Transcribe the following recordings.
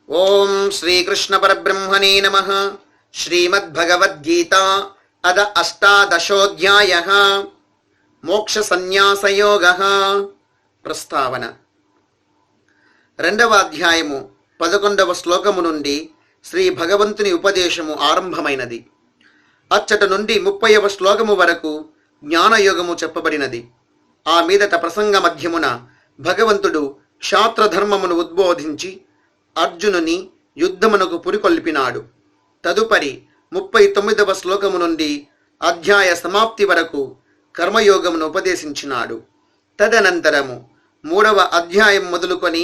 ఓం శ్రీకృష్ణ పరబ్రహ్మణే నమః. శ్రీమద్భగవద్గీత అద అష్టాదశోऽధ్యాయః. మోక్ష సన్యాసయోగః. ప్రస్తావన. రెండవ అధ్యాయము 11వ శ్లోకము నుండి శ్రీ భగవంతుని ఉపదేశము ఆరంభమైనది. అచ్చట నుండి 30వ శ్లోకము వరకు జ్ఞానయోగము చెప్పబడినది. ఆ మీదట ప్రసంగ మధ్యమున భగవంతుడు క్షాత్రధర్మమును ఉద్బోధించి అర్జునుని యుద్ధమునకు పురికొల్పినాడు. తదుపరి 39వ శ్లోకము నుండి అధ్యాయ సమాప్తి వరకు కర్మయోగమును ఉపదేశించినాడు. తదనంతరము 3వ అధ్యాయం మొదలుకొని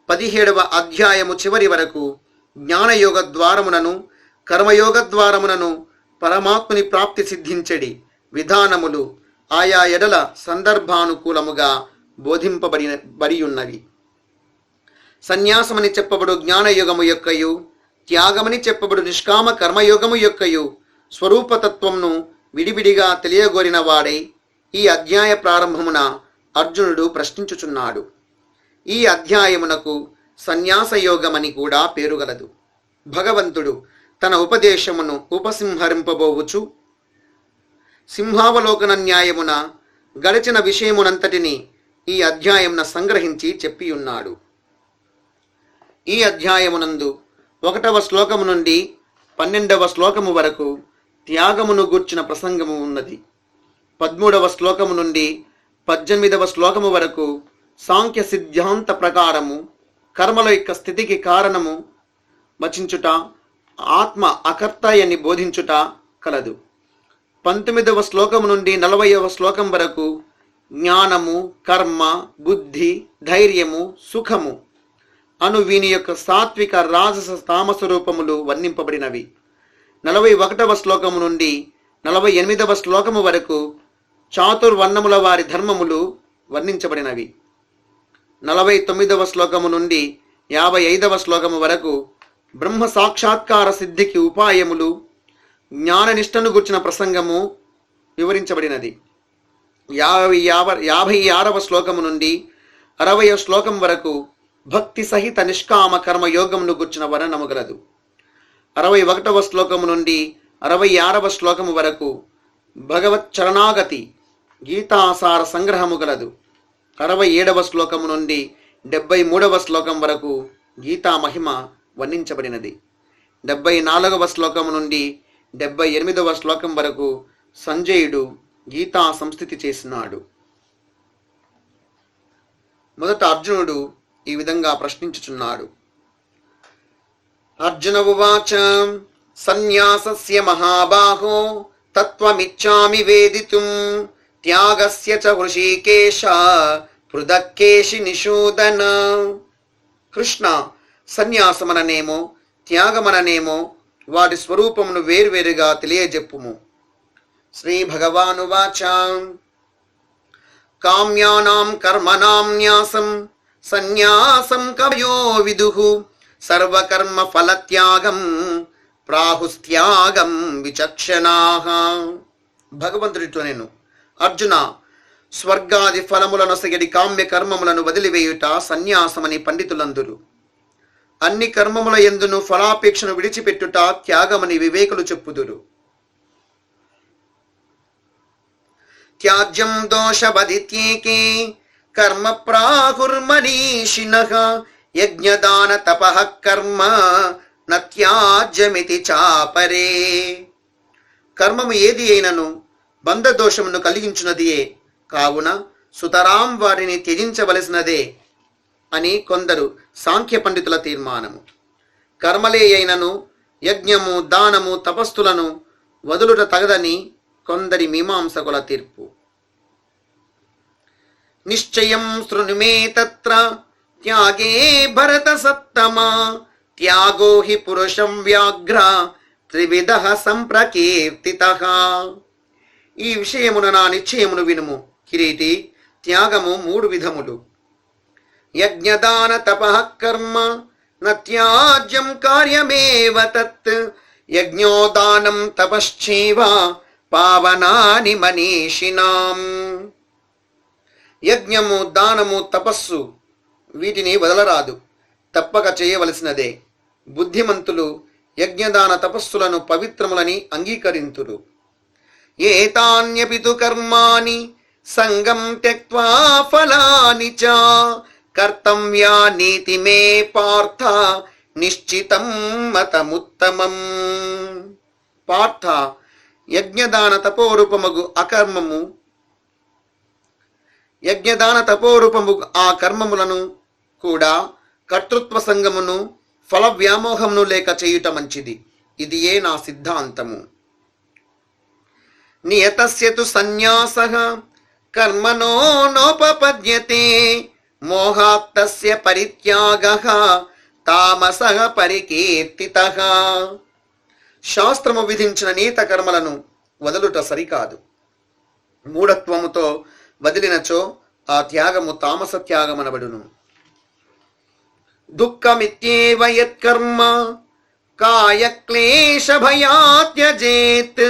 17వ అధ్యాయము చివరి వరకు జ్ఞానయోగ ద్వారమునను కర్మయోగ ద్వారమునను పరమాత్ముని ప్రాప్తి సిద్ధించడి విధానములు ఆయా ఎడల సందర్భానుకూలముగా బోధింపబడియున్నవి. సన్యాసమని చెప్పబడు జ్ఞానయోగము యొక్కయు, త్యాగమని చెప్పబడు నిష్కామ కర్మయోగము యొక్కయు స్వరూపతత్వంను విడివిడిగా తెలియగోరిన వాడై ఈ అధ్యాయ ప్రారంభమున అర్జునుడు ప్రశ్నించుచున్నాడు. ఈ అధ్యాయమునకు సన్యాసయోగమని కూడా పేరుగలదు. భగవంతుడు తన ఉపదేశమును ఉపసింహరింపబోవుచు సింహావలోకన న్యాయమున గడిచిన విషయమునంతటిని ఈ అధ్యాయమున సంగ్రహించి చెప్పియున్నాడు. ఈ అధ్యాయమునందు 1వ శ్లోకము నుండి 12వ శ్లోకము వరకు త్యాగమును గూర్చిన ప్రసంగము ఉన్నది. 13వ శ్లోకము నుండి 18వ శ్లోకము వరకు సాంఖ్య సిద్ధాంత ప్రకారము కర్మల యొక్క స్థితికి కారణము వచించుట, ఆత్మ అకర్తయని బోధించుట కలదు. 19వ శ్లోకము నుండి 40వ శ్లోకం వరకు జ్ఞానము, కర్మ, బుద్ధి, ధైర్యము, సుఖము అను వీని యొక్క సాత్విక రాజస తామస రూపములు వర్ణింపబడినవి. 41వ శ్లోకము నుండి 48వ శ్లోకము వరకు చాతుర్వర్ణముల వారి ధర్మములు వర్ణించబడినవి. 49వ శ్లోకము నుండి 55వ శ్లోకము వరకు బ్రహ్మ సాక్షాత్కార సిద్ధికి ఉపాయములు, జ్ఞాననిష్టను గుర్చిన ప్రసంగము వివరించబడినది. 56వ శ్లోకము నుండి 60వ శ్లోకం వరకు భక్తి సహిత నిష్కామ కర్మ యోగమును గుర్చిన వర్ణనము గలదు. 61వ శ్లోకము నుండి 66వ శ్లోకము వరకు భగవత్ చరణాగతి గీతాసార సంగ్రహము గలదు. 67వ శ్లోకము నుండి 73వ శ్లోకం వరకు గీతా మహిమ వర్ణించబడినది. 74వ శ్లోకము నుండి 78వ శ్లోకం వరకు సంజయుడు గీతా సంస్థితి చేసినాడు. మొదట అర్జునుడు ఈ విధంగా ప్రశ్నించుచున్నాడు. అర్జున ఉవాచ సన్యాసస్య మహాబాహో తత్వమిచ్ఛామి వేదితుం త్యాగస్య చ హృషీకేశ పృథక్కేశి నిషూదన. కృష్ణ, సన్యాసమననేమో త్యాగమననేమో వాటి స్వరూపమును వేర్వేరుగా తెలియజెప్పుము. శ్రీ భగవానువాచ కామ్యానాం కర్మణాం న్యాసం సన్యాసం కవయో విదుః సర్వకర్మ ఫలత్యాగం ప్రాహుస్త్యాగం విచక్షణాః. భగవంతుడితో నేను, అర్జున, స్వర్గాది ఫలములను సగడి కామ్య కర్మములను వదిలివేయుట సన్యాసమని పండితులందురు. అన్ని కర్మముల యందును ఫలాపేక్షను విడిచిపెట్టుట త్యాగమని వివేకులు చెప్పుదురు. త్యాజ్యం దోషవదిత్యేకే కర్మ ప్రాహుర్మనీషిణః యజ్ఞదాన తపః కర్మ నత్యాజ్యమితి చాపరే. కర్మము ఏది అయినను బంధదోషమును కలిగించున్నదియే, కావున సుతరాం వారిని త్యజించవలసినదే అని కొందరు సాంఖ్య పండితుల తీర్మానము. కర్మలే అయినను యజ్ఞము, దానము, తపస్సులను వదులుట తగదని కొందరి మీమాంసకుల తీర్పు. నిశ్చయం శృణుమే తత్ర త్యాగే భరత సత్తమా త్యాగో హి పురుషం వ్యాఘ్ర త్రివిధః సంప్రకీర్తితః. ఈ విషయమున నా నిశ్చయమును వినుము కిరీటి. త్యాగము 3 విధములు. యజ్ఞదాన తపః కర్మ నత్యాజ్యం కార్యమేవ తత్ యజ్ఞోదానం తపశ్చైవ పావనాని మనీషినాం. యజ్ఞము, దానము, తపస్సు వీటిని వదలరాదు, తప్పక చేయవలసినదే. బుద్ధిమంతులు యజ్ఞదాన తపస్సులను పవిత్రములని అంగీకరింతురు. ఏతాన్యపి తు కర్మాణి సంగం త్యక్త్వా ఫలాని చ కర్తవ్యానీతి మే పార్థ నిశ్చితం మతముత్తమం. పార్థ, యజ్ఞదాన తపోరూపమగు ఆ కర్మములను కూడా కర్తృత్వ సంగమును ఫల వ్యామోహమును లేక చేయుట మంచిది. ఇదియే నా సిద్ధాంతము. నియతస్య తు సన్యాసః కర్మణో నోపపద్యతే మోహాత్తస్య పరిత్యాగః తామసః పరికీర్తితః. శాస్త్రము విధించిన నీత కర్మలను వదలుట సరికాదు. మూఢత్వముతో వదిలినచో ఆ త్యాగము తామస త్యాగమనబడును. దుఃఖమిత్యేవ యత్కర్మ కాయక్లేశ భయాత్ త్యజేత్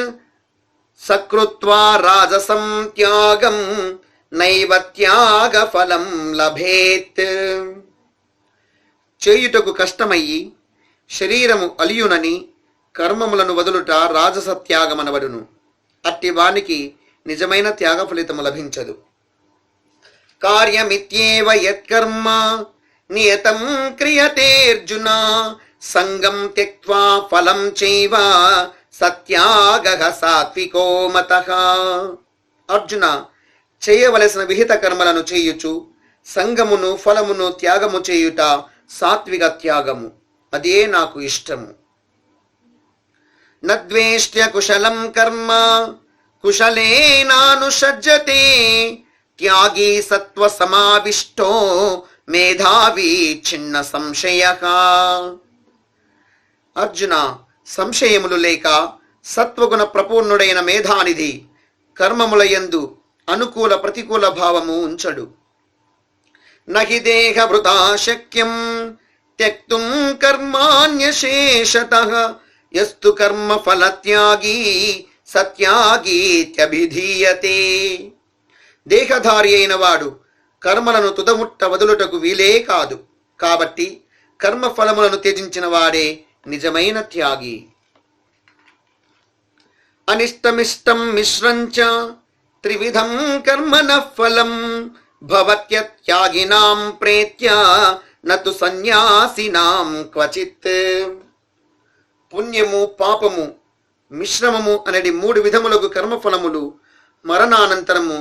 సకృత్వా రాజసం త్యాగం నైవ త్యాగ ఫలం లభేత్. చేయుటకు కష్టమయ్యి శరీరము అలియునని కర్మములను వదులుట రాజస త్యాగమనబడును. అట్టి వానికి నిజమైన త్యాగ ఫలితము లభించదు. కార్యమిత్యేవ యత్కర్మ నియతం క్రియతేర్జున సంగం త్యక్త్వా ఫలం చైవ సత్యాగః సాత్వికో మతః. అర్జున, చేయవలసిన విహిత కర్మలను చేయుచు సంగమును ఫలమును త్యాగము చేయుట సాత్విక త్యాగము. అదే నాకు ఇష్టము. నద్వేష్ట్య కుశలం కర్మ కుశలేనానుషజ్జతే త్యాగీ సత్వ సమావిష్టో మేధావి చిన్న సంశయః. అర్జున, సంశయములు లేక సత్వగుణ ప్రపూర్ణుడైన మేధానిధి కర్మముల యందు అనుకూల ప్రతికూల భావము ఉంచడు. నహి దేహభృతా శక్యం త్యక్తుం కర్మాణ్యశేషతః యస్తు కర్మ ఫలత్యాగీ సత్యాగీత్యభిధీయతే. దేహధారి అయిన వాడు కర్మలను తుదముట్ట వదులుటకు వీలే కాదు. కాబట్టి కర్మ ఫలములను త్యజించిన వాడే నిజమైన త్యాగి. అనిష్టమిష్టం మిశ్రంచ త్రివిధం కర్మణః ఫలం భవత్యత్యాగినాం ప్రేత్య నతు సన్యాసినాం క్వచిత్. పుణ్యము పాపము మిశ్రమము అనేది 3 విధములకు కర్మఫలములు మరణానంతరము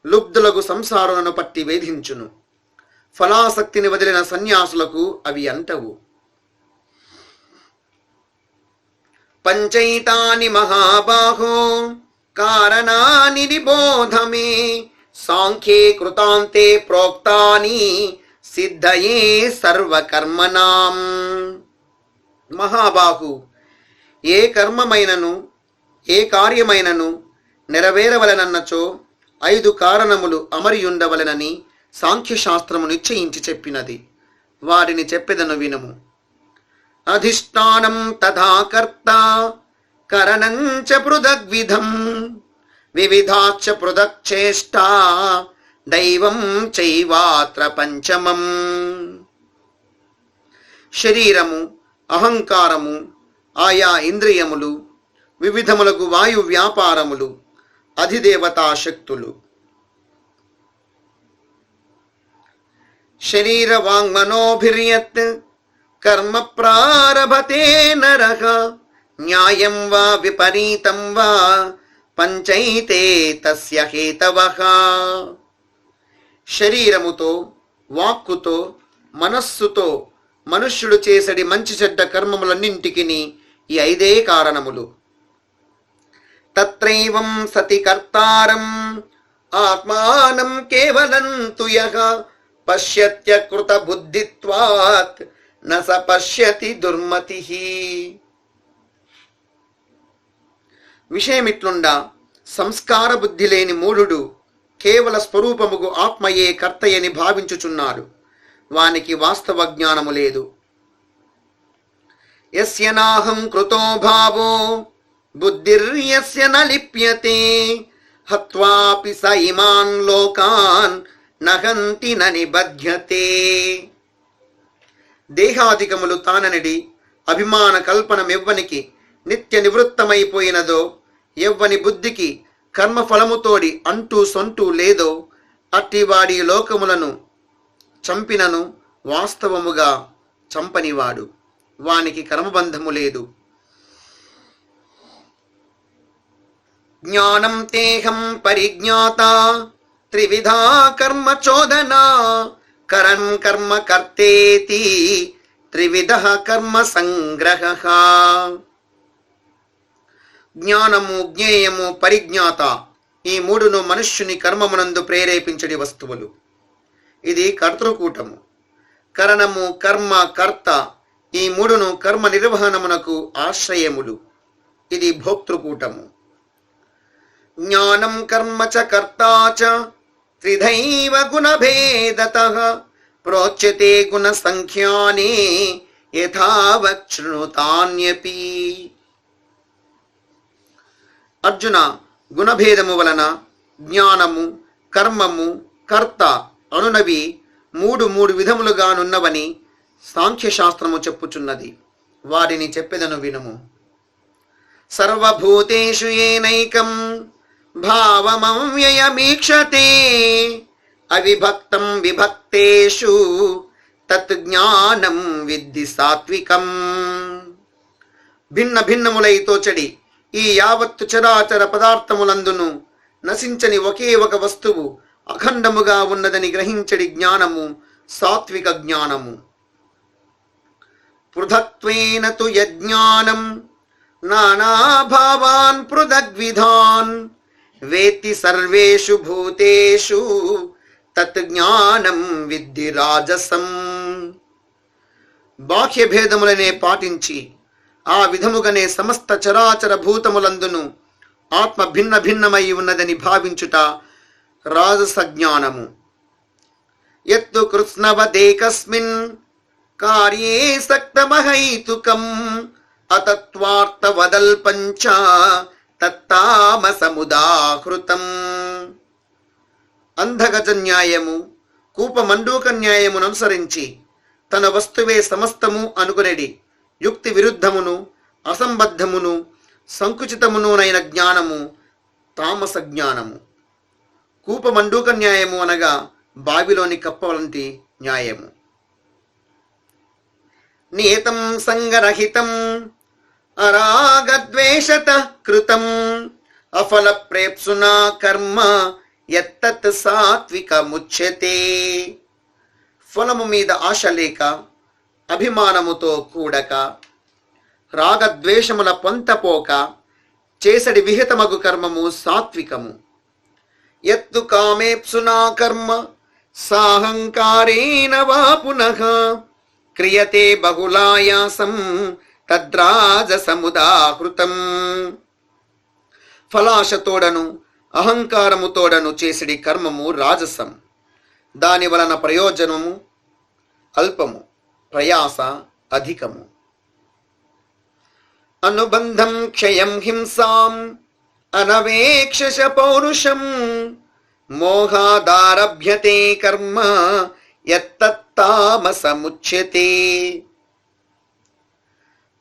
లుబ్ధులకు సంసారులను పట్టి వేధించును. ఫలాసక్తిని వదిలిన సన్యాసులకు అవి అంటవు. పంచైతాని మహాబాహో కారణాని నిబోధ మే సాంఖ్యే కృతాంతే ప్రోక్తాని సిద్ధయే సర్వకర్మణాం. మహాబాహు, ఏ కర్మమైనను ఏ కార్యమైనను నెరవేరవలనన్నచో 5 కారణములు అమరియుండవలెనని సాంఖ్యశాస్త్రము నిశ్చయించి చెప్పినది. వారిని చెప్పెదను వినుము. అధిష్టానం తథా కర్త కరణం చ పృథగ్విధం వివిధాచ్చ పృథక్చేష్టా దైవం చైవాత్ర పంచమం. శరీరము, అహంకారము, ఆయా ఇంద్రియములు, వివిధములకు వాయు వ్యాపారములు, అధిదేవతా శక్తులు. శరీర వాంగ్మనోభిర్యత్ కర్మ ప్రారభతే నరః న్యాయం వా విపరీతం వా పంచైతే తస్య హేతవః. శరీరముతో, వాక్కుతో, మనస్సుతో మనుష్యుడు చేసడి మంచి చెడ్డ కర్మములన్నింటికి ఈ 5 కారణములు. తత్రైవం సతి కర్తారం ఆత్మానం కేవలం తు యః పశ్యత్యకృత బుద్ధిత్వాత్ న స పశ్యతి దుర్మతిః. విషయమిట్లుండా సంస్కార బుద్ధి లేని మూఢుడు కేవల స్వరూపముగు ఆత్మయే కర్తయని భావించుచున్నాడు. వానికి వాస్తవ జ్ఞానము లేదు. యస్య నాహం కృతో భావో బుద్ధిర్యస్య న లిప్యతే హత్వాపి స ఇమాన్ లోకాన్ నహంతి న నిబధ్యతే. దేహాధికములు తాననడి అభిమాన కల్పనం ఎవ్వనికి నిత్య నివృత్తమైపోయినదో, ఎవ్వని బుద్ధికి కర్మఫలముతోడి అంటూ సొంటూ లేదో, అట్టివాడి లోకములను చంపినను వాస్తవముగా చంపనివాడు, వానికి కర్మబంధము లేదు. జ్ఞానం తేహం పరిజ్ఞాత త్రివిధా కర్మ చోదనా కరం కర్మ కర్తేతి త్రివిధ కర్మ సంగ్రహ. జ్ఞానము, జ్ఞేయము, పరిజ్ఞాత ఈ మూడును మనుష్యుని కర్మమునందు ప్రేరేపించడి వస్తువులు. ఇది కర్తృకూటము. కరణము, కర్మ, కర్త ఈ మూడును కర్మ నిర్వహణమునకు ఆశ్రయములు. ఇది భోక్తృకూటము. జ్ఞానం కర్మ చ కర్తా చ త్రిధైవ గుణభేదతః ప్రోచ్యతే గుణ సంఖ్యానే యథావత్ శృణుతాన్యపి. అర్జున, గుణభేదము వలన జ్ఞానము, కర్మము, కర్త అనునవి మూడు విధములుగానున్నవని సాంఖ్యశాస్త్రము చెప్పుచున్నది. వారిని చెప్పెదను వినుము. సర్వభూతేషు ఏనైకం భావమవ్యయమీక్షతే అవిభక్తం విభక్తేషు తత్ జ్ఞానం విద్ధి సాత్వికం. భిన్న భిన్నములై తోచడి ఈ యావత్తు చరాచర పదార్థములందును నశించని ఒకే ఒక వస్తువు అఖండముగా ఉన్నదని గ్రహించడి జ్ఞానము సాత్విక జ్ఞానము. పృథక్త్వేన తు యజ్ఞానం నానాభావాన్ పృథగ్విధాన్ వేత్తి సర్వేషు భూతేషు తత్ జ్ఞానం విద్ధి రాజసం. బాహ్య భేదములనే పాటించి ఆ విధముగానే సమస్త చరాచర భూతములందును ఆత్మ భిన్న భిన్నమై ఉన్నదని భావించుట రాజస జ్ఞానము. యత్తు కృత్స్నవదేకస్మిన్ కార్యే సక్తమహైతుకం అతత్వార్థవదల్పంచ తత్తామసముదాహృతం. అంధగజ న్యాయము, కూపమండూక న్యాయమును అనుసరించి తన వస్తువే సమస్తము అనుకునేడి యుక్తి విరుద్ధమును అసంబద్ధమును సంకుచితమునునైన జ్ఞానము తామస జ్ఞానము. కూపమండూక న్యాయము అనగా బావిలోని కప్ప వంటి న్యాయము. నియతం సంగరహితం అరాగద్వేషత కృతం అఫల ప్రేప్సునా కర్మ యత్తత్ సాత్వికముచ్యతే. ఫలము మీద ఆశ లేక అభిమానముతో కూడక రాగద్వేషముల పొంతపోక చేసడి విహితమగు కర్మము సాత్వికము. యత్తు కామేప్సునా కర్మ సాహంకారేణ వా పునః క్రియతే బహుళాయాసం తద్రాజసముదాహృతం. ఫలాశతోడను అహంకారముతోడను చేసిడి కర్మము రాజసం. దాని వలన ప్రయోజనము అల్పము, ప్రయాస అధికము. అనుబంధం క్షయం హింసాం అనవేక్షశ పౌరుషం మోహాదారభ్యతే కర్మ యత్తత్తామసముచ్యతే.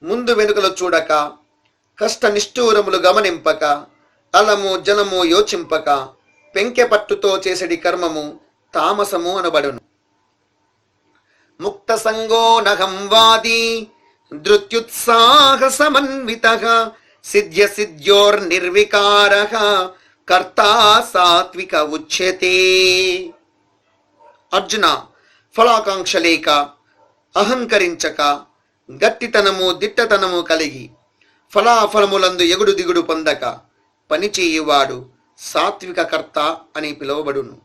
ముందు వెనుకలు చూడక, కష్ట నిష్ఠూరములు గమనింపక, అలము జనము యోచింపక పెంకె పట్టుతో చేసడి కర్మము తామసము అనబడును. ముక్త సంగో నహం వాది ధృత్యుత్సాహ సమన్వితః సిద్ధ్య సిద్ధ్యోర్నిర్వికారః కర్తా సాత్విక ఉచ్యతే. అర్జున, ఫలాకాంక్ష లేక, అహంకరించక, గట్టితనము దిట్టతనము కలిగి ఫలాఫలములందు ఎగుడు దిగుడు పొందక పనిచేయువాడు సాత్విక కర్త అని పిలువబడును.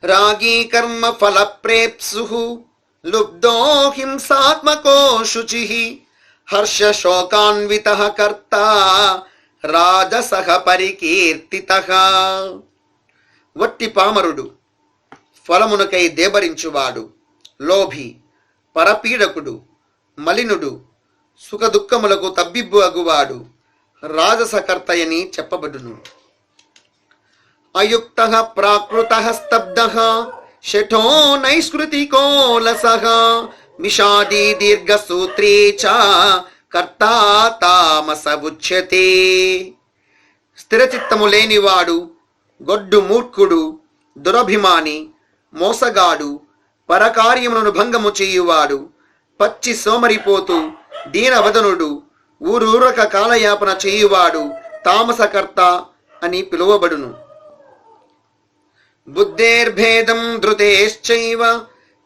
రాగీ కర్మ ఫల ప్రేప్సు లుబ్ధో హింసాత్మకో శుచిః హర్ష శోకాన్వితః కర్త రాజసః పరికీర్తితః. వట్టి పామరుడు, ఫలమునకై దేబరించువాడు, లోభి, పరపీడకుడు, మలినుడు, సుఖదుఖములకు తబ్బిబ్బు అగువాడు రాజసకర్తయని చెప్పబడును. అయుక్తః ప్రాకృతః స్తబ్ధః శఠో నైష్కృతికో లసః విషాదీ దీర్ఘసూత్రీ చ కర్తా తామస ఉచ్యతే. స్థిరచిత్తము లేనివాడు, గొడ్డు మూర్ఖుడు, దురభిమాని, మోసగాడు, పరకార్యములను భంగము చేయువాడు, పచ్చి సోమరిపోతు, దీనవదనుడు, ఊరూరక కాలయాపన చేయువాడు తామసకర్త అని పిలువబడును. బుద్ధేర్భేదం ధృతేశ్చైవ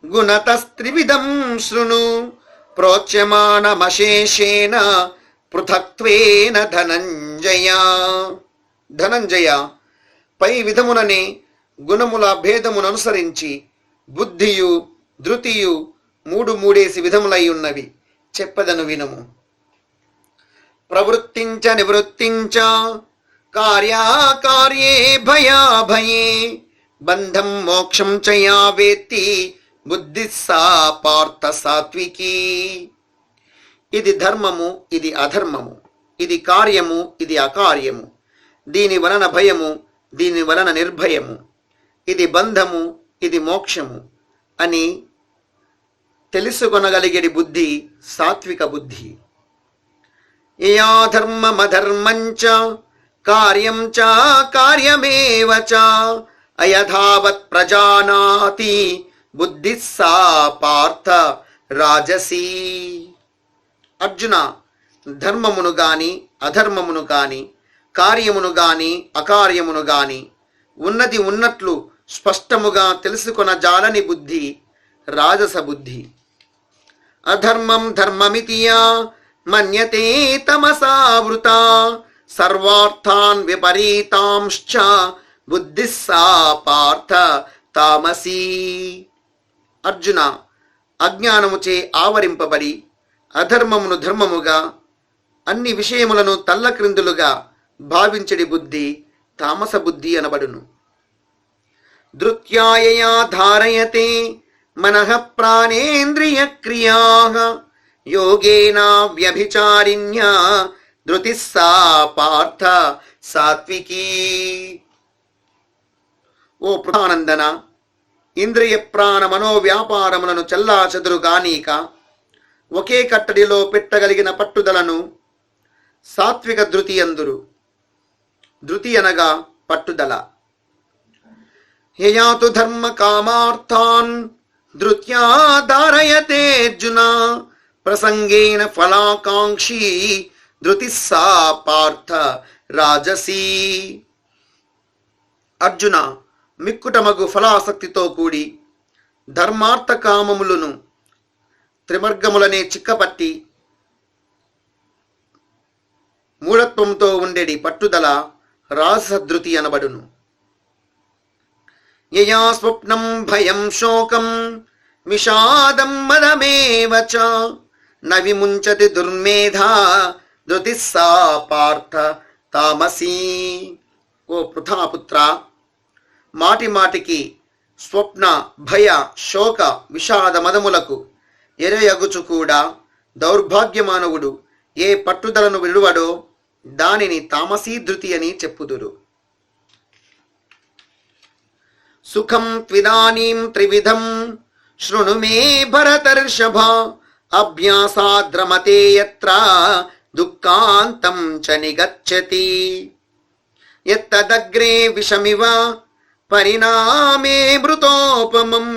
గుణతస్త్రివిధం శృణు ప్రోచ్యమానమశేషేణ పృథక్త్వేన ధనంజయ. ధనంజయ, పై విధముననే గుణముల భేదమును అనుసరించి బుద్ధియు ధృతియు మూడేసి విధములై ఉన్నవి, చెప్పదను వినము. ప్రవృత్తించ నివృత్తించ కార్యాకార్యే భయాభయే బంధం మోక్షం చ యా వేత్తి బుద్ధి సా పార్థ సాత్వికీ. ఇది ధర్మము, ఇది అధర్మము, ఇది కార్యము, ఇది అకార్యము, దీని వలన భయము, దీని వలన నిర్భయము, ఇది బంధము, ఇది మోక్షము అని తెలుసుకొనగలిగేది బుద్ధి సాత్విక బుద్ధి. యా ధర్మమధర్మంచ కార్యం చ కార్యమేవ చ అయథావత్ ప్రజానాతి బుద్ధి సా పార్థ రాజసీ. అర్జున, ధర్మమును గాని అధర్మమును గాని కార్యమును గాని అకార్యమును గాని ఉన్నది ఉన్నట్లు స్పష్టముగా తెలుసుకొన జాలని బుద్ధి రాజస బుద్ధి. అధర్మం ధర్మమితి యా మన్యతే తమసావృత సర్వార్థాన్ విపరీతాంశ్చ బుద్ధి సా పార్థ తామసీ. అర్జున, అజ్ఞానముచే ఆవరింపబడి అధర్మమును ధర్మముగా అన్ని విషయములను తల్లక్రిందులుగా భావించడి బుద్ధి తామస బుద్ధి అనబడును. ధృత్యాయయా ధారయతే మనః ప్రాణేంద్రియ క్రియాః యోగేన వ్యభిచారిణ్యా ధృతి సా పార్థ సాత్వికీ. ఓ పృథానందన, ఇంద్రియ ప్రాణ మనోవ్యాపారములను చెల్లా చెదురుగానీక ఒకే కట్టడిలో పెట్టగలిగిన పట్టుదలను సాత్విక ధృతి అందురు. ధృతి అనగా పట్టుదల. యయాతు ధర్మ కామార్థాన్ ధృత్యా ధారయతే అర్జున ప్రసంగేన ఫలాకాంక్షీ ధృతి సా పార్థ రాజసీ. అర్జున, మిక్కుటమగు ఫలాసక్తితో కూడి ధర్మార్థ కామములను త్రిమర్గములనే చిక్కపట్టి మూఢత్వంతో ఉండేడి పట్టుదల రాజసధృతి అనబడును. యయా స్వప్నం భయం శోకం విషాదం మదమేవ చ న విముంచతి దుర్మేధా ధృతి సా పార్థ తామసీ. ఓ పృథాపుత్ర, మాటి మాటికి స్వప్న భయ శోక విషాద మదములకు ఎరయగుచు కూడా దౌర్భాగ్యమానవుడు ఏ పట్టుదలను విడువడో దానిని తామసీ ధృతి అని చెప్పుదురు. సుఖం త్విదానీం త్రివిధం శృణు మే భరతర్షభ అభ్యాసాద్రమతే యత్ర దుఃఖాంతం చ నిగచ్చతి యత్తదగ్రే విషమివ పరిణామే మృతోపమం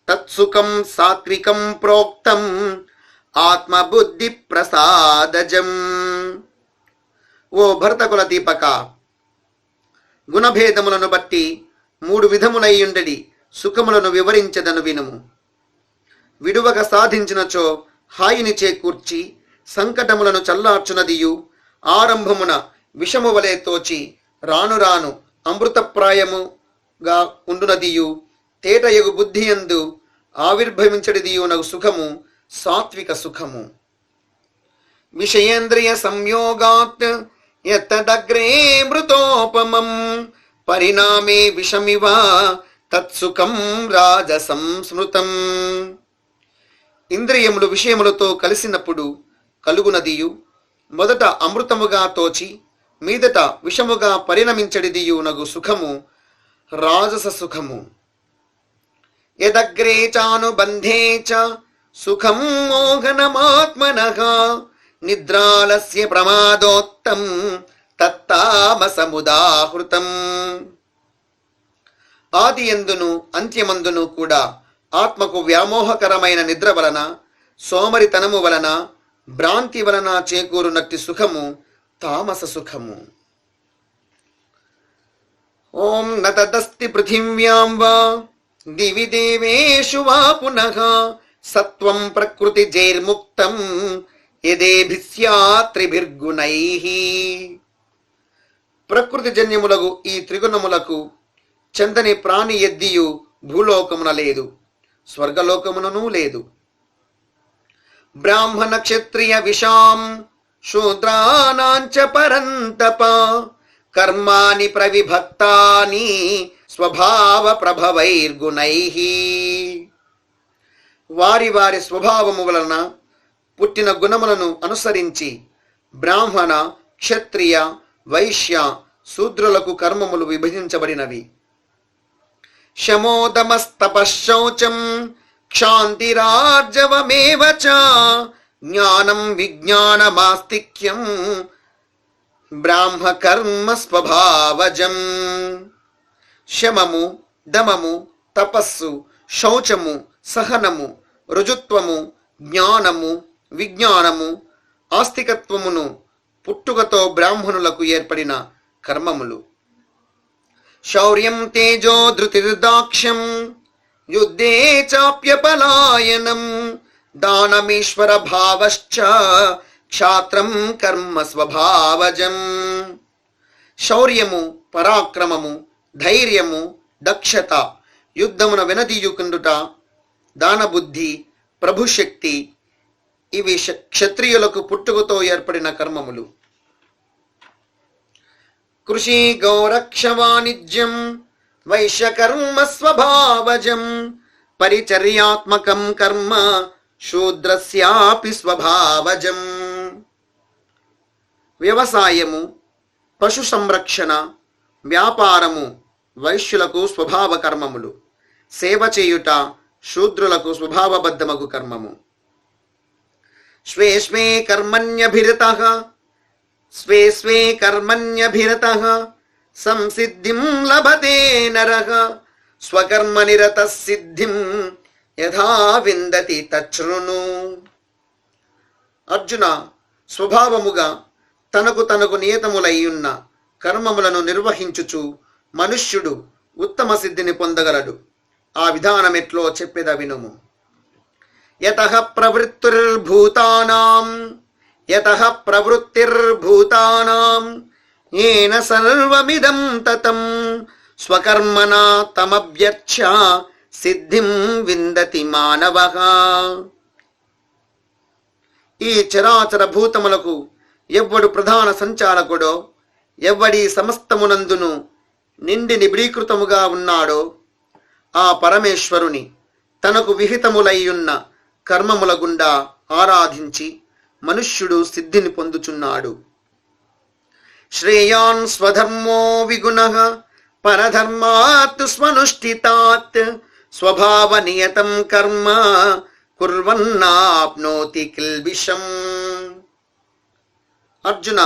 తత్సుఖం సాత్వికం ప్రోక్తం ఆత్మబుద్ధి ప్రసాదజం. ఓ భరతకుల దీపక, గుణభేదములను బట్టి మూడు విధములయ్యుండడి సుఖములను వివరించదను వినుము. విడువక సాధించినచో హాయిని చేకూర్చి సంకటములను చల్లార్చునదియు ఆరంభమున విషము వలె తోచి రాను రాను అమృతప్రాయముగా ఉండునదియు తేటయగు బుద్ధియందు ఆవిర్భవించడిదియునగు సుఖము సాత్విక సుఖము. విషయేంద్రియ సంయోగాత్ యత్తదగ్రే మృతోపమం పరిణామే విషమివ తత్సుఖం రాజసం స్మృతం. ఇంద్రియములు విషయములతో కలిసినప్పుడు కలుగునదియు మొదట అమృతముగా తోచి మీదట విషముగా పరిణమించడిదియునగు సుఖము రాజస సుఖము. యదగ్రే చానుబంధే చ సుఖం మోహనమాత్మనః నిద్రాలస్య ప్రమాదోత్తం తత్తామసముదాహృతం. ఆది ఎందును అంత్యమందును కూడా ఆత్మకు వ్యామోహకరమైన నిద్ర వలన, సోమరితనము వలన, భ్రాంతి వలన చేకూరునట్టి సుఖము తామస సుఖము. ఓం న తదస్తి పృథివ్యాం వా దివి దేవేషు వా పునః సత్వం ప్రకృతి జైర్ముక్తం యదేభిస్యాత్ త్రిభిర్గుణైః. ప్రకృతి జన్యములకు ఈ త్రిగుణములకు చెందని ప్రాణి ఎద్దియు భూలోకమున లేదు, స్వర్గలోకమునను లేదు. బ్రాహ్మణ క్షత్రియ విషాం శూద్రాణాంచ పరంతప కర్మాణి ప్రవిభక్తాని స్వభావ ప్రభవైర్గుణైః. వారి వారి స్వభావము వలన పుట్టిన గుణములను అనుసరించి బ్రాహ్మణ, క్షత్రియ, వైశ్య, శూద్రులకు కర్మములు విభజించబడినవి. శమోదమస్తపశౌచం క్షాంతిరార్జవమేవ చ జ్ఞానం విజ్ఞానమాస్తిక్యం బ్రాహ్మ కర్మ స్వభావజం. శమము, దమము, తపస్సు, శౌచము, సహనము, రుజుత్వము, జ్ఞానము, విజ్ఞానము, ఆస్తికత్వమును పుట్టుకతో బ్రాహ్మణులకు ఏర్పడిన కర్మములు. శౌర్యం తేజో ధృతిర్దాక్ష్యం యుద్ధే చాప్యపలాయనం దానమీశ్వర భావశ్చ క్షాత్రం కర్మ స్వభావజం. శౌర్యము, పరాక్రమము, ధైర్యము, దక్షత, యుద్ధమున వెనదీయుకుండుట, దానబుద్ధి, ప్రభుశక్తి ఇవి క్షత్రియులకు పుట్టుకతో ఏర్పడిన కర్మములు. కృషి గౌరక్ష వాణిజ్యం వైశ్యకర్మ స్వభావజం పరిచర్యాత్మకం కర్మ శూద్రస్యాపి స్వభావజం. వ్యవసాయము, పశు సంరక్షణ, వ్యాపారము వైశ్యులకు స్వభావ కర్మములు. సేవ చేయుట శూద్రులకు స్వభావబద్ధమగు కర్మము. స్వే స్వే కర్మణ్యభిరతః స్వే స్వే కర్మణ్యభిరతః సంసిద్ధిం లభతే నరః స్వకర్మనిరతః సిద్ధిం యథా విందతి తచ్ఛృణు. అర్జున, స్వభావముగా తనకు నియతములయ్యున్న కర్మములను నిర్వహించుచు మనుష్యుడు ఉత్తమ సిద్ధిని పొందగలడు. ఆ విధానమెట్లో చెప్పేద వినుము. యతః ప్రవృత్తిర్భూతానాం ఏన సర్వమిదం తతం స్వకర్మణా తమభ్యర్చ్య సిద్ధిం విందతి మానవః. ఈ చరాచర భూతములకు ఎవ్వడు ప్రధాన సంచాలకుడో, ఎవ్వడి సమస్తమునందును నిండి నిబిడీకృతముగా ఉన్నాడో ఆ పరమేశ్వరుని తనకు విహితములయ్యున్న కర్మముల గుండా ఆరాధించి మనుష్యుడు సిద్ధిని పొందుచున్నాడు. శ్రేయాన్ స్వధర్మో విగుణః పరధర్మాత్ స్వనుష్ఠితాత్ స్వభావ నియతం కర్మ కుర్వన్నాప్నోతి కిల్బిషం. అర్జున,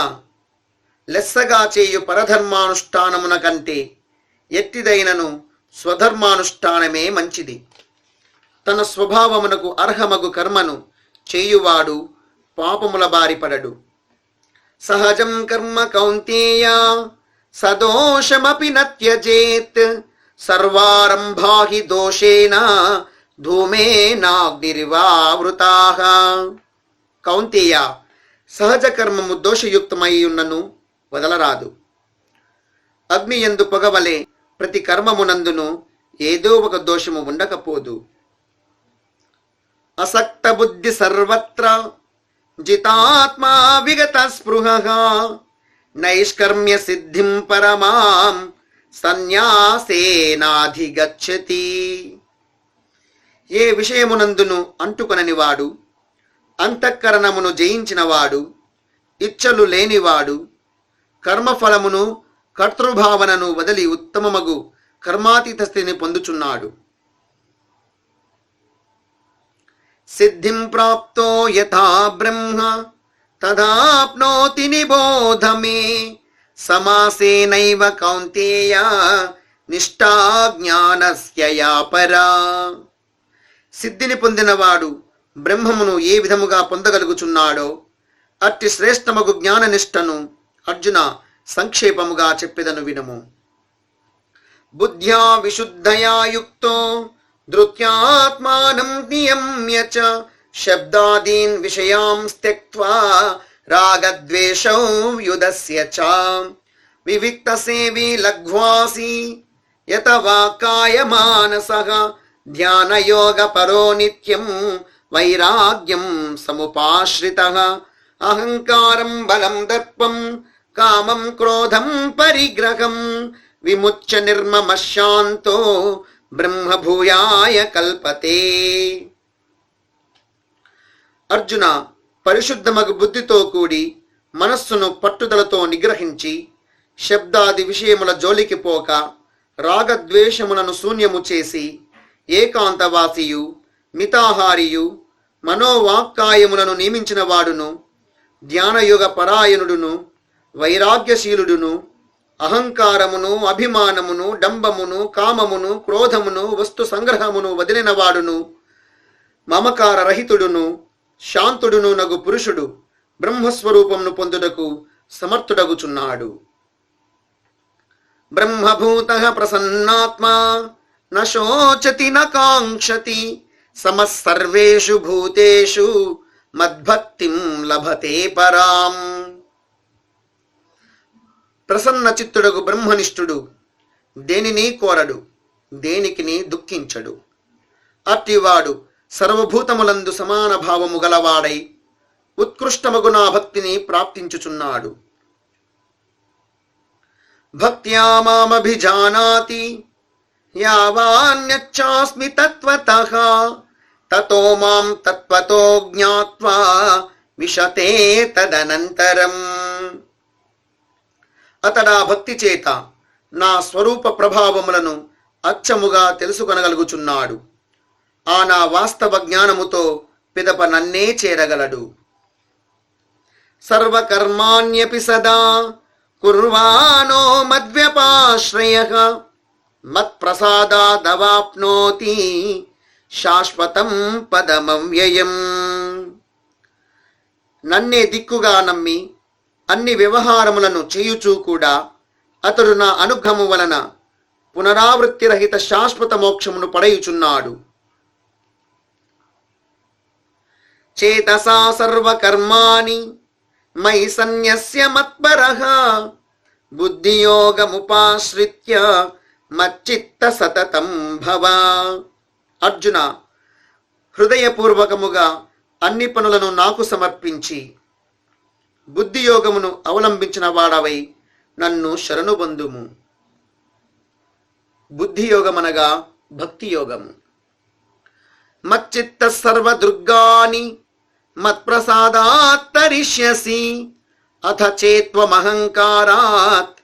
లెస్సగా చేయు పరధర్మానుష్ఠానమున కంటే ఎట్టిదైనను స్వధర్మానుష్ఠానమే మంచిది. తన స్వభావమునకు అర్హమగు కర్మను చేయువాడు పాపముల బారిపడడు. సహజం కర్మ కౌంతేయ సదోషమపి న త్యజేత్ సర్వారంభా హి దోషేన ధూమేనాగ్నిరివావృతాః. కౌంతేయ, సహజ కర్మము దోషయుక్తమై ఉన్నను వదలరాదు. అగ్ని యందు పొగవలే ప్రతి కర్మమునందును ఏదో ఒక దోషము ఉండకపోదు. అసక్త బుద్ధి సర్వత్ర జితాత్మా విగత స్పృహః నైష్కర్మ్య సిద్ధిం పరమాం సన్యాసేనాధిగచ్చతి. ఏ విషయమునందును అంటుకొనని వాడు, అంతఃకరణమును జయించినవాడు, ఇచ్చలు లేనివాడు, కర్మఫలమును కర్తృభావనను వదిలి ఉత్తమమగు కర్మాతీత స్థితిని పొందుచున్నాడు. సిద్ధిం ప్రాప్తో యథా బ్రహ్మ తదాప్నోతి నిబోధ మే. సమాసేనైవ కౌంతేయ నిష్టా జ్ఞానస్య యా పరా. సిద్ధిని పొందినవాడు బ్రహ్మమును ఏ విధముగా పొందగలుగుచున్నాడో అట్టి శ్రేష్టమగు జ్ఞాననిష్టను అర్జున సంక్షేపముగా చెప్పెదను వినుము. బుద్ధ్యా విశుద్ధయా యుక్తో ధృత్యాత్మానం నియమ్య చ శబ్దాదీన్ విషయాన్ త్యక్త్వా రాగద్వేషౌ యుధస్య చ వివిక్త సేవి లఘ్వాసి యత వాక్కాయ మానసః ధ్యానయోగ పరో నిత్యం వైరాగ్యం సముపాశ్రితః అహంకారం బలం దర్పం కామం క్రోధం పరిగ్రహం విముచ్య నిర్మమ శాంతో బ్రహ్మభూయాయ కల్పతే. అర్జున, పరిశుద్ధమగు బుద్ధితో కూడి మనస్సును పట్టుదలతో నిగ్రహించి శబ్దాది విషయముల జోలికి పోక రాగద్వేషములను శూన్యము చేసి ఏకాంతవాసియు మితాహారియు మనోవాక్కాయములను నియమించిన వాడును ధ్యానయుగ పరాయణుడును వైరాగ్యశీలుడును అహంకారమును అభిమానమును డంబమును కామమును క్రోధమును వస్తు సంగ్రహమును వదిలినవాడును మమకార రహితుడును శాంతుడును నగు పురుషుడు బ్రహ్మస్వరూపమును పొందుటకు సమర్థుడగుచున్నాడు. బ్రహ్మభూతః ప్రసన్నాత్మా న శోచతి న కాంక్షతి సమస్సర్వేషు భూతేషు మద్భక్తిం లభతే పరాం. ప్రసన్న చిత్తుడగు బ్రహ్మనిష్ఠుడు దేనిని కోరడు, దేనికిని దుఃఖించడు. అట్టివాడు సర్వభూతములందు సమాన భావము గలవాడై ఉత్కృష్టమగు నా భక్తిని ప్రాప్తించుచున్నాడు. భక్త్యా మామభిజానాతి యావాన్యచ్చాస్మి తత్వతః తతో మాం తత్వతో జ్ఞాత్వా విశతే తదనంతరం. అతడా భక్తి చేత నా స్వరూప ప్రభావములను అచ్చముగా తెలుసుకొనగలుగుచున్నాడు. ఆ నా వాస్తవ జ్ఞానముతో పిదప నన్నే చేరగలడు. సర్వకర్మాణ్యపి సదా కుర్వాణో మద్వ్యపాశ్రయః మత్ప్రసాదాదవాప్నోతి శాశ్వతం పదమవ్యయం. నన్నే దిక్కుగా నమ్మి అన్ని వ్యవహారములను చేయుచూ కూడా అతడు నా అనుగ్రహము వలన పునరావృత్తి రహిత శాశ్వత మోక్షమును పడయుచున్నాడు. చేతసా సర్వకర్మాణి మయి సన్యస్య మత్పరః బుద్ధియోగముపాశ్రిత్య మచ్చిత్త సతతం భవ. అర్జున, హృదయపూర్వకముగా అన్ని పనులను నాకు సమర్పించి బుద్ధియోగమును అవలంబించిన వాడవై నన్ను శరణుబంధుము. బుద్ధియోగమనగా భక్తి యోగము. మచ్చిత్త సర్వదుర్గాని మత్ప్రసాదాత్ తరిష్యసి అథ చేత్వమహంకారాత్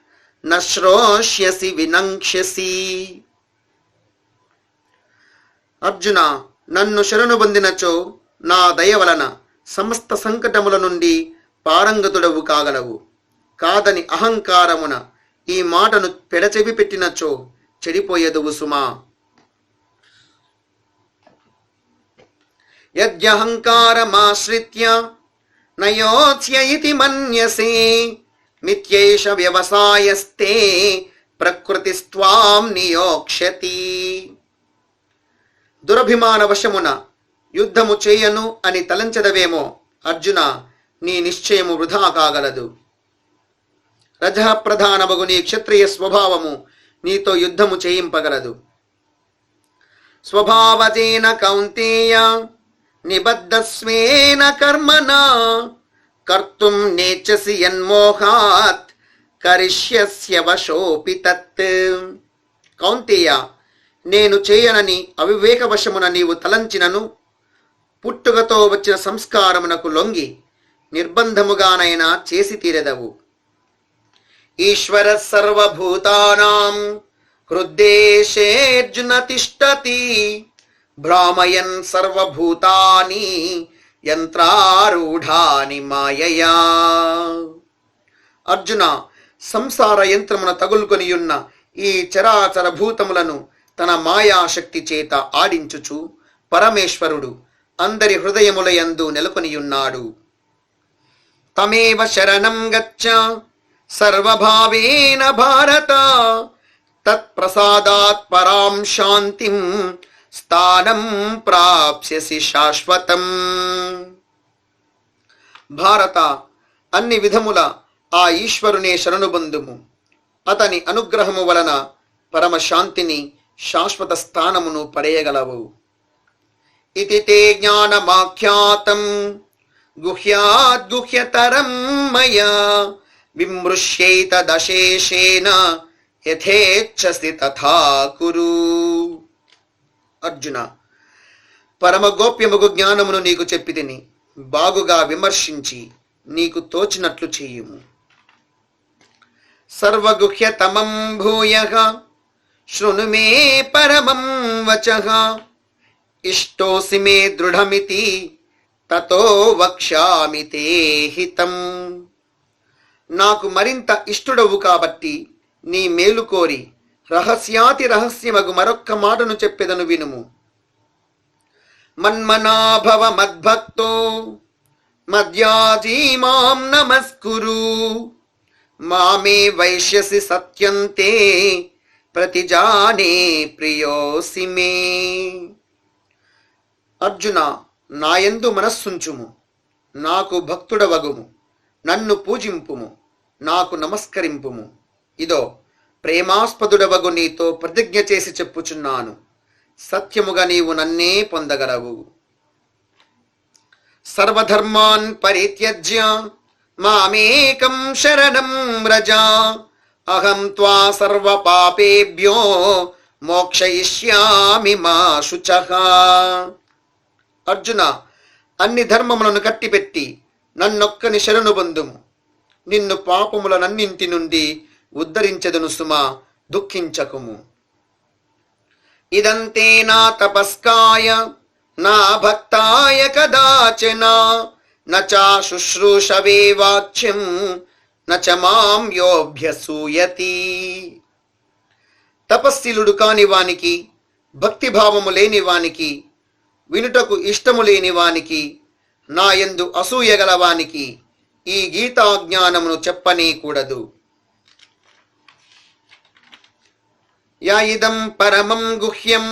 నశ్రోష్యసి వినంక్ష్యసి. అర్జున, నన్ను శరణు పొందినచో నా దయ వలన సమస్త సంకటముల నుండి పారంగతుడవు కాగలవు. కాదని అహంకారమున ఈ మాటను పెడచెవి పెట్టినచో చెడిపోయేదువు సుమా. యద్యహంకారమాశ్రిత్య నయోత్స్య ఇతి మన్యసే మిథ్యేష వ్యవసాయస్తే ప్రకృతిస్త్వాం నియోక్ష్యతి. దురభిమాన వశమున యుద్ధము చేయను అని తలంచదవేమో అర్జున, నీ నిశ్చయము వృధా కాగలదు. రజఃప్రధానమగు నీ క్షత్రియ స్వభావము నీతో యుద్ధము చేయింపగలదు. స్వభావజేన కౌంతేయ నిబద్ధస్వేన కర్మణా కర్తుం నేచ్చసి యన్మోహాత్ కరిష్యస్య వశోపి తత్. కౌంతేయ, నేను చేయనని అవివేకవశమున నీవు తలంచినను పుట్టుకతో వచ్చిన సంస్కారమునకు లొంగి నిర్బంధముగానైనా చేసి తీరెదవు. ఈశ్వర సర్వభూతానాం హృద్దేశేర్జున తిష్టతి భ్రామయన్ సర్వభూతాని యంత్రారూఢాని మాయయా. అర్జున, సంసార యంత్రమున తగులుకొనియున్న ఈ చరాచర భూతములను తన మాయాశక్తి చేత ఆడించుచు పరమేశ్వరుడు అందరి హృదయములయందు నెలకొనియున్నాడు. తమేవ శరణం గచ్చ సర్వభావేన భారత, తత్ప్రసాదాత్ పరాం శాంతిం స్థానం ప్రాప్స్యసి శాశ్వతం. భారత, అన్ని విధముల ఆ ఈశ్వరునే శరణుబంధుము. అతని అనుగ్రహము వలన పరమశాంతిని, శాశ్వత స్థానమును పడేయగలవు. ఇతి తే జ్ఞానమాఖ్యాతం గుహ్యాద్గుహ్యతరం మయా విమృశ్యైతదశేషేణ యథేచ్ఛసి తథా కురు. అర్జున, పరమ గోప్యముగు జ్ఞానమును నీకు చెప్పితిని, బాగుగా విమర్శించి నీకు తోచినట్లు చేయుము. సర్వగుహ్యతమం భూయః శృణు మే పరమం వచః, ఇష్టోసి మే దృఢమితి తతో వక్ష్యామి తే హితం. నాకు మరింత ఇష్టడవు కాబట్టి నీ మేలు కోరి రహస్యాతి రహస్యమగు మరొక్క మాటను చెప్పెదను వినుము. మన్మనాభవ మద్భక్తో మద్యాజీ మాం నమస్కురు, మామే వైష్యసి సత్యంతే ప్రతిజానే ప్రియోసి మే. అర్జున, నాయందు మనస్సుంచుము, నాకు భక్తుడవగుము, నన్ను పూజింపుము, నాకు నమస్కరింపుము. ఇదో ప్రేమాస్పదుడవగు నీతో ప్రతిజ్ఞ చేసి చెప్పుచున్నాను, సత్యముగా నీవు నన్నే పొందగలవు. సర్వధర్మాన్ పరిత్యజ్య మామేకం శరణం వ్రజ, అహం త్వా సర్వ పాపేభ్యో మోక్షయిష్యామి మా శుచః. అర్జున, అన్ని ధర్మములను కట్టిపెట్టి నన్నొక్కని శరణు బంధుము, నిన్ను పాపములనన్నింటి నుండి ఉద్ధరించెదను సుమా, దుఃఖించకుము. ఇదంతే నా తపస్కాయ నా భక్తాయ కదాచన, నచా శుశ్రూషవే వాచ్యం నచ మాం యోభ్యసూయతి. తపస్శీలుడు కాని వానికి, భక్తిభావము లేని వానికి, వినుటకు ఇష్టము లేని వానికి, నాయందు అసూయగల వానికి ఈ గీతాజ్ఞానమును చెప్పనీకూడదు. యా ఇదం పరమం గుహ్యం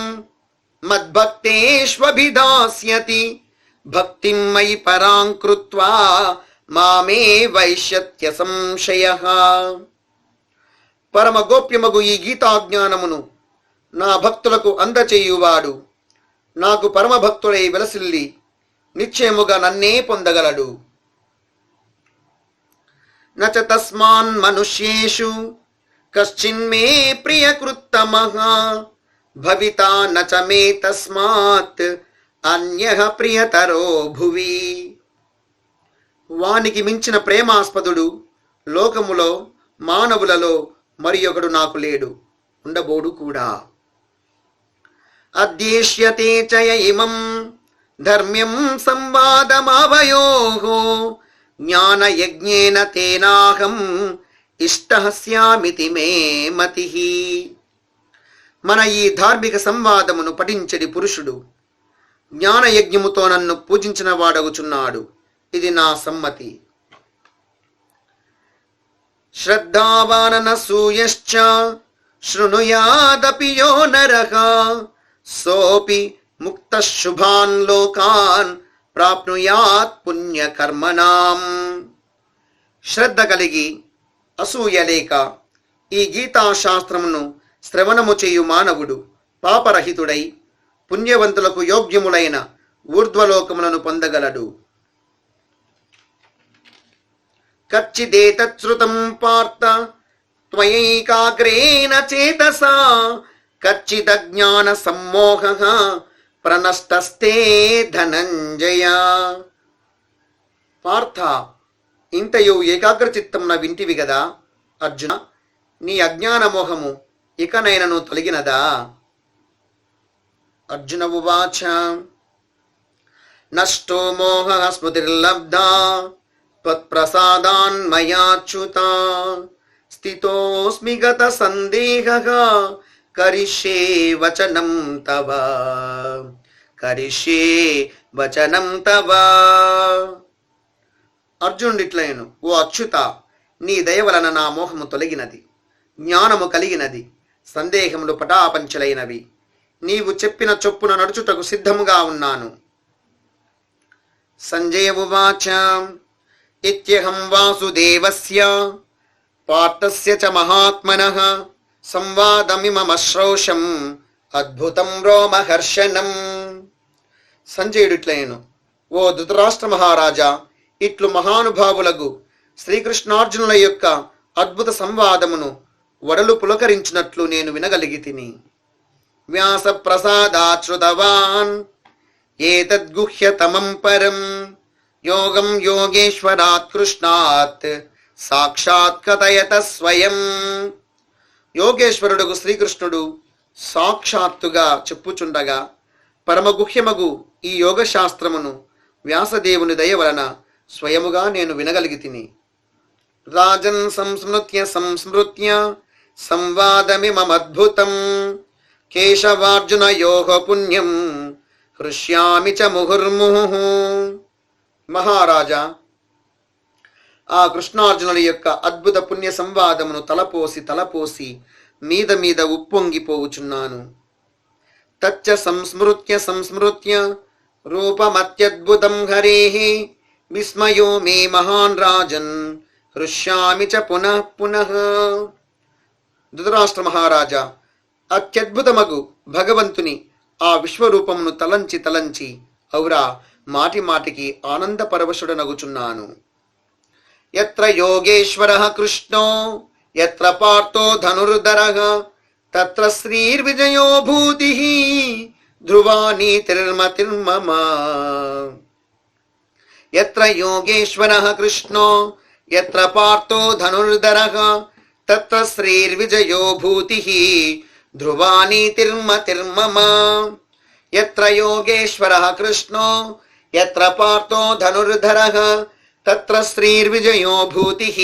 మద్భక్తేష్వభిధాస్యతి, భక్తిం మయి పరాం కృత్వా మామే వైష్యత్య సంశయః. పరమ గోప్యమగు ఈ గీతాజ్ఞానమును నా భక్తులకు అందచేయువాడు నాకు పరమ భక్తుడై వెలసిల్లి నిశ్చయముగా నన్నే పొందగలడు. నచ తస్మాన్ మనుష్యేషు కశ్చిన్మే ప్రియకృత్తమః, భవితా నచ మే తస్మాత్ అన్యః ప్రియతరో భువి. వానికి మించిన ప్రేమాస్పదుడు లోకములో మానవులలో మరి ఒకడు నాకు లేడు, ఉండబోడు కూడా. అద్యేష్యతే చయ ఇమం ధర్మ్యం సంవాదమావయోః, జ్ఞానయజ్ఞేన తేనాహం ఇష్టఃస్యామితి మే మతిః. మన ఈ ధార్మిక సంవాదమును పఠించడి పురుషుడు జ్ఞానయజ్ఞముతో నన్ను పూజించిన వాడగుచున్నాడు, ఇది నా సమ్మతి. శ్రద్ధావాననసూయశ్చ శృణుయాదపి యో నరః, సోపి ముక్తః శుభాన్ లోకాన్ ప్రాప్నుయాత్ పుణ్యకర్మణాం. శ్రద్ధ కలిగి అసూయ లేక ఈ గీతాశాస్త్రమును శ్రవణము చేయు మానవుడు పాపరహితుడై పుణ్యవంతులకు యోగ్యములైన ఊర్ధ్వలోకములను పొందగలడు. కచ్చిదేతశ్రుతం పార్థ త్వయైకాగ్రేణ చేతసా, కచ్చిదజ్ఞాన సమ్మోహః ప్రణష్టస్తే ధనంజయ. పార్థ, ఇంతయు ఏకాగ్రచిత్తమున వింటివి గదా. అర్జున, నీ అజ్ఞాన మోహము ఇకనైనను తొలగినదా? అర్జున ఉవాచ నష్టో మోహః స్మృతిర్లబ్ధా త్వత్ప్రసాదాన్మయాచ్యుత స్థితోస్మి గత సందేహః కరిష్యే వచనం తవ కరిష్యే వచనం తవ. అర్జునుడిట్లయను, ఓ అచ్యుత, నీ దయ వలన నా మోహము తొలగినది, జ్ఞానము కలిగినది, సందేహములు పటాపంచలైనవి. నీవు చెప్పిన చొప్పున నడుచుటకు సిద్ధముగా ఉన్నాను. సంజయ ఉవాచ ఇత్యహం వాసుదేవస్య పార్థస్య చ మహాత్మనః సంవాదమిమమశ్రౌషం అద్భుతం రోమహర్షణం. సంజయుడిట్లయను, ఓ ధృతరాష్ట్ర మహారాజా, ఇట్లు మహానుభావులకు శ్రీకృష్ణార్జునుల యొక్క అద్భుత సంవాదమును వడలు పులకరించినట్లు నేను వినగలిగితిని. వ్యాస ప్రసాదాశ్రుతవాన్ ఏతద్గుహ్యతమం పరం యోగం యోగేశ్వరాత్ కృష్ణాత్ సాక్షాత్ కథయత స్వయం. యోగేశ్వరుడుగు శ్రీకృష్ణుడు సాక్షాత్తుగా చెప్పుచుండగా పరమగుహ్యమగు ఈ యోగశాస్త్రమును వ్యాసదేవుని దయ వలన స్వయముగా నేను వినగలిగితిని. రాజన్ సంస్మృత్య సంస్మృత్య సంవాదమిమమద్భుతం కేశవార్జునయోః పుణ్యం హృష్యామి చ ముహుర్ముహుః. మహారాజా, ఆ కృష్ణార్జునుల యొక్క అద్భుత పుణ్య సంవాదమును తలపోసి మీద మీద ఉప్పొంగిపోవుచున్నాను. తచ్చ సంస్మృత్య సంస్మృత్య రూపమత్యద్భుతం హరేః విస్మయో మే మహాన్ రాజన్ హృష్యామి చ పునః పునః. ధృతరాష్ట్ర మహారాజా, అత్యద్భుతమగు భగవంతుని ఆ విశ్వరూపమును తలంచి ఔరా మాటి మాటికి ఆనంద పరవశుడనగుచున్నాను. యత్ర యోగేశ్వరః కృష్ణో యత్ర పార్థో ధనుర్ధరః తత్ర శ్రీర్విజయో భూతిః ధ్రువా నీతిర్మతిర్మమ. యత్ర యోగేశ్వరః కృష్ణో యత్ర పార్థో ధనుర్ధరః తత్ర శ్రీర్విజయో భూతిః ధ్రువా నీతిర్మతిర్మమ. యత్ర యోగేశ్వరః కృష్ణో యత్ర పార్థో ధనుర్ధరః తత్ర శ్రీర్విజయో భూతిః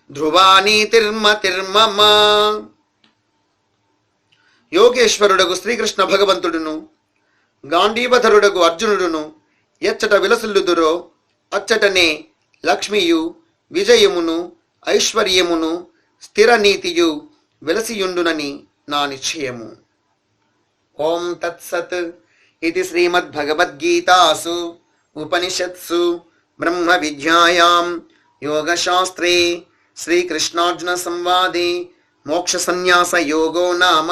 ధ్రువా నీతిర్మతిర్మమ. యోగేశ్వరుడగు శ్రీకృష్ణ భగవంతుడును గాంధీవధరుడగు అర్జునుడును ఎచ్చట విలసిల్లుదురో అచ్చటనే లక్ష్మియు విజయమును ఐశ్వర్యమును స్థిర నీతియు వెలసియుండునని నా నిశ్చయము. ఓం తత్సత్. ఇది శ్రీమద్భగవద్గీతాసు ఉపనిషత్సు బ్రహ్మ విద్యాయాం యోగశాస్త్రే శ్రీకృష్ణార్జున సంవాదే మోక్ష సన్యాస యోగో నామ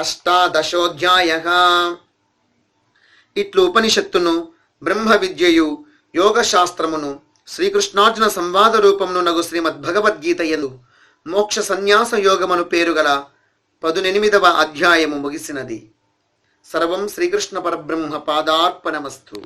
అష్టాదశోధ్యాయః. ఇట్లు ఉపనిషత్తును బ్రహ్మ విద్యయు యోగశాస్త్రమును శ్రీకృష్ణార్జున సంవాద రూపమును నగు శ్రీమద్భగవద్గీతయలు మోక్ష సన్యాస యోగమను పేరుగల 18వ అధ్యాయము ముగిసినది. సర్వం శ్రీకృష్ణ పరబ్రహ్మ పాదార్పణమస్తు.